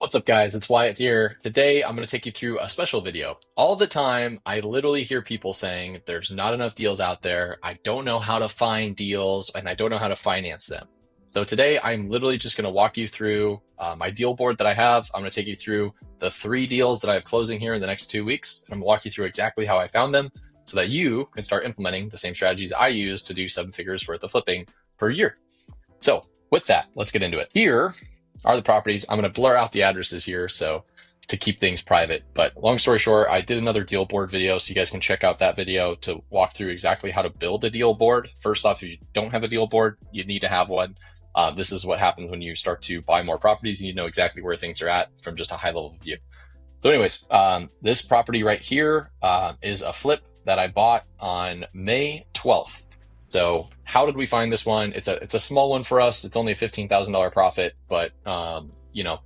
What's up, guys? It's Wyatt here. Today, I'm going to take you through a special video. All the time, I literally hear people saying there's not enough deals out there. I don't know how to find deals and I don't know how to finance them. So today, I'm literally just going to walk you through my deal board that I have. I'm going to take you through the 3 deals that I have closing here in the next 2 weeks. I'm going to walk you through exactly how I found them so that you can start implementing the same strategies I use to do 7 figures worth of flipping per year. So with that, let's get into it. Here are the properties. I'm going to blur out the addresses here so to keep things private. But long story short, I did another deal board video, so you guys can check out that video to walk through exactly how to build a deal board. First off, if you don't have a deal board, you need to have one. This is what happens when you start to buy more properties and you know exactly where things are at from just a high level view. So anyways, this property right here is a flip that I bought on May 12th. So how did we find this one? It's a small one for us. It's only a $15,000 profit, but you know,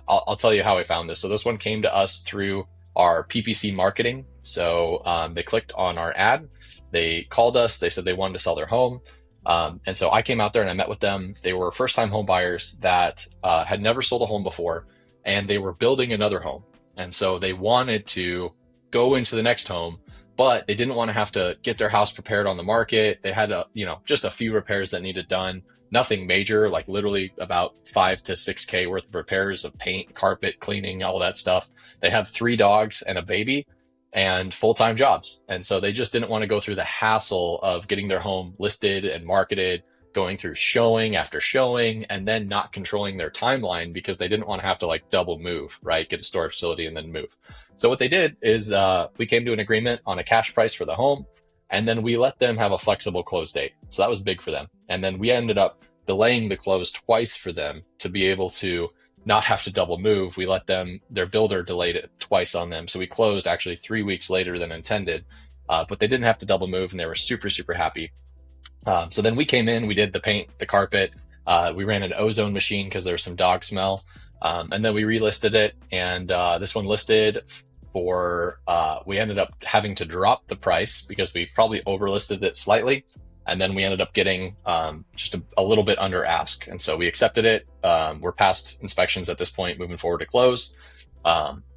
I'll tell you how I found this. So this one came to us through our PPC marketing. So they clicked on our ad, they called us, they said they wanted to sell their home. And so I came out there and I met with them. They were first-time home buyers that had never sold a home before, and they were building another home. And so they wanted to go into the next home, but they didn't want to have to get their house prepared on the market. They had just a few repairs that needed done, nothing major, like literally about 5 to 6K worth of repairs of paint, carpet, cleaning, all that stuff. They had 3 dogs and a baby and full-time jobs. And so they just didn't want to go through the hassle of getting their home listed and marketed, going through showing after showing, and then not controlling their timeline because they didn't want to have to like double move, right? Get a storage facility and then move. So what they did is we came to an agreement on a cash price for the home, and then we let them have a flexible close date. So that was big for them. And then we ended up delaying the close twice for them to be able to not have to double move. We let them, their builder delayed it twice on them. So we closed actually 3 weeks later than intended, but they didn't have to double move and they were super, super happy. So then we came in, we did the paint, the carpet, we ran an ozone machine because there was some dog smell. And then we relisted it. And this one listed for, we ended up having to drop the price because we probably overlisted it slightly. And then we ended up getting just a little bit under ask. And so we accepted it. We're past inspections at this point, moving forward to close.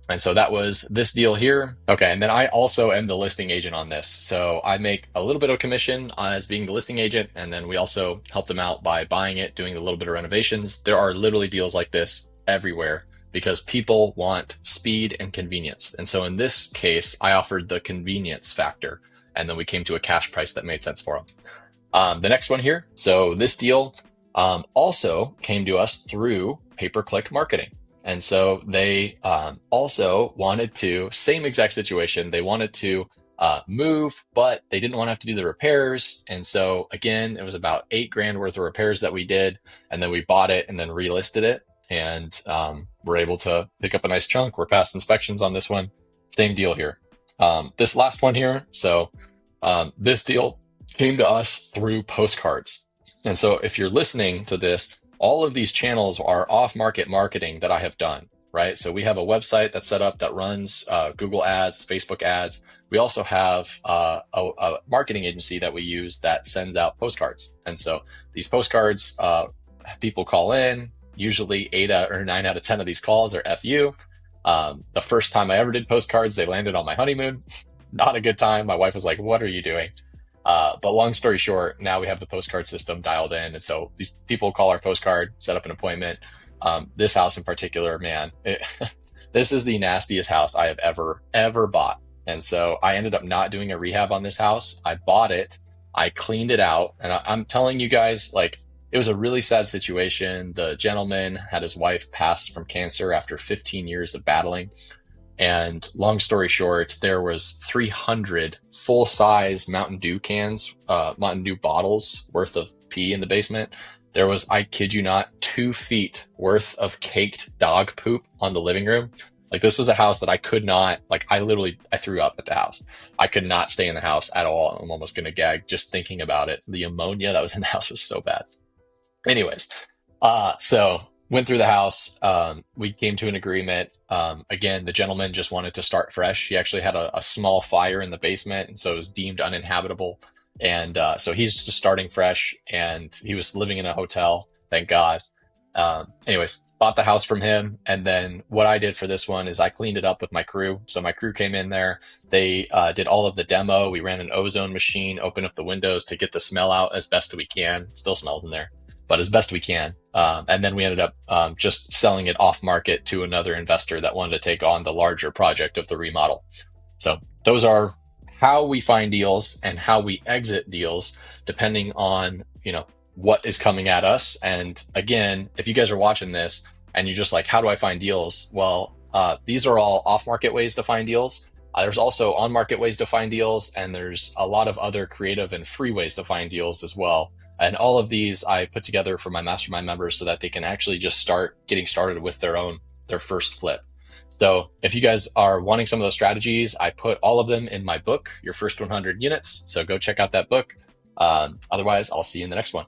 And so that was this deal here. Okay, and then I also am the listing agent on this. So I make a little bit of commission as being the listing agent, and then we also help them out by buying it, doing a little bit of renovations. There are literally deals like this everywhere because people want speed and convenience. And so in this case, I offered the convenience factor, and then we came to a cash price that made sense for them. The next one here, so this deal also came to us through pay-per-click marketing. And so they also wanted to, same exact situation, they wanted to move, but they didn't want to have to do the repairs. And so again, it was about 8 grand worth of repairs that we did. And then we bought it and then relisted it. And we're able to pick up a nice chunk. We're past inspections on this one. Same deal here. This last one here. So this deal came to us through postcards. And so if you're listening to this, all of these channels are off-market marketing that I have done, right? So we have a website that's set up that runs Google ads, Facebook ads. We also have a marketing agency that we use that sends out postcards. And so these postcards, people call in, usually 8 or 9 out of 10 of these calls are FU. The first time I ever did postcards, they landed on my honeymoon. Not a good time. My wife was like, "What are you doing?" But long story short, now we have the postcard system dialed in. And so these people call our postcard, set up an appointment. This house in particular, man, this is the nastiest house I have ever bought. And so I ended up not doing a rehab on this house. I bought it, I cleaned it out. And I'm telling you guys, like, it was a really sad situation. The gentleman had his wife pass from cancer after 15 years of battling. And long story short, there was 300 full-size Mountain Dew cans, Mountain Dew bottles worth of pee in the basement. There was, I kid you not, 2 feet worth of caked dog poop on the living room. Like, this was a house that I could not, like, I threw up at the house. I could not stay in the house at all. I'm almost going to gag just thinking about it. The ammonia that was in the house was so bad. Anyways, so went through the house. We came to an agreement. Again, the gentleman just wanted to start fresh. He actually had a small fire in the basement, and so it was deemed uninhabitable. And so he's just starting fresh, and he was living in a hotel, thank God. Anyways, bought the house from him. And then what I did for this one is I cleaned it up with my crew. So my crew came in there. They did all of the demo. We ran an ozone machine, opened up the windows to get the smell out as best we can. It still smells in there, but as best we can. And then we ended up just selling it off market to another investor that wanted to take on the larger project of the remodel. So those are how we find deals and how we exit deals, depending on, what is coming at us. And again, if you guys are watching this and you're just like, how do I find deals? Well, these are all off-market ways to find deals. There's also on-market ways to find deals, and there's a lot of other creative and free ways to find deals as well. And all of these I put together for my mastermind members so that they can actually just start getting started with their first flip. So if you guys are wanting some of those strategies, I put all of them in my book, Your First 100 Units. So go check out that book. Otherwise, I'll see you in the next one.